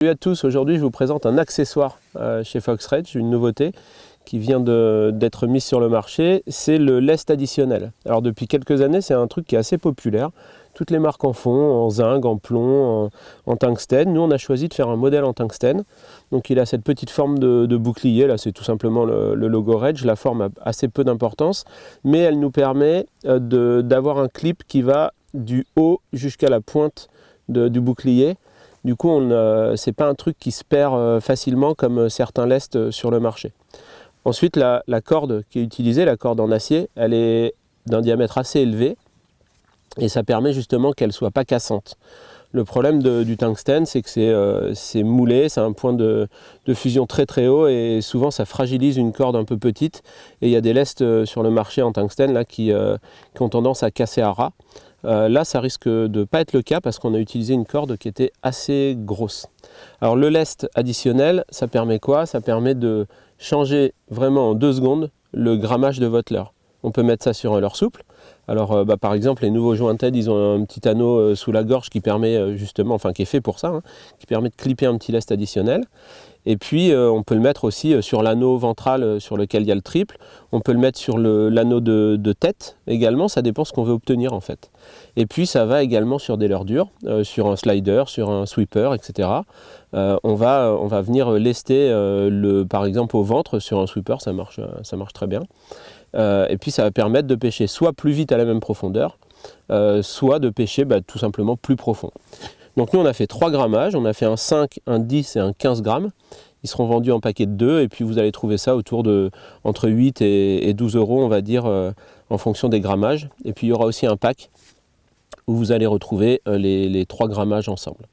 Salut à tous, aujourd'hui je vous présente un accessoire chez Fox Rage, une nouveauté qui vient d'être mise sur le marché, c'est le lest additionnel. Alors depuis quelques années c'est un truc qui est assez populaire, toutes les marques en font, en zinc, en plomb, en tungstène. Nous on a choisi de faire un modèle en tungstène, donc il a cette petite forme de bouclier, là c'est tout simplement le logo Rage, la forme a assez peu d'importance, mais elle nous permet d'avoir un clip qui va du haut jusqu'à la pointe du bouclier. Du coup, ce n'est pas un truc qui se perd facilement comme certains lestes sur le marché. Ensuite, la corde qui est utilisée, la corde en acier, elle est d'un diamètre assez élevé et ça permet justement qu'elle ne soit pas cassante. Le problème du tungstène, c'est que c'est moulé, c'est un point de fusion très très haut et souvent ça fragilise une corde un peu petite. Et il y a des lestes sur le marché en tungstène là, qui ont tendance à casser à ras. Là, ça risque de ne pas être le cas parce qu'on a utilisé une corde qui était assez grosse. Alors le lest additionnel, ça permet quoi? Ça permet de changer vraiment en 2 secondes le grammage de votre leurre. On peut mettre ça sur un leurre souple. Alors par exemple les nouveaux Jointed, ils ont un petit anneau sous la gorge qui permet justement, enfin qui est fait pour ça, hein, qui permet de clipper un petit lest additionnel. Et puis on peut le mettre aussi sur l'anneau ventral sur lequel il y a le triple. On peut le mettre sur l'anneau de tête également, ça dépend ce qu'on veut obtenir en fait. Et puis ça va également sur des leurres dures, sur un slider, sur un sweeper, etc. On va venir lester par exemple au ventre sur un sweeper, ça marche très bien. Et puis ça va permettre de pêcher soit plus vite à la même profondeur, soit de pêcher tout simplement plus profond. Donc nous on a fait 3 grammages, on a fait un 5, un 10 et un 15 grammes. Ils seront vendus en paquet de 2 et puis vous allez trouver ça autour de entre 8 et 12 euros on va dire en fonction des grammages. Et puis il y aura aussi un pack où vous allez retrouver les 3 grammages ensemble.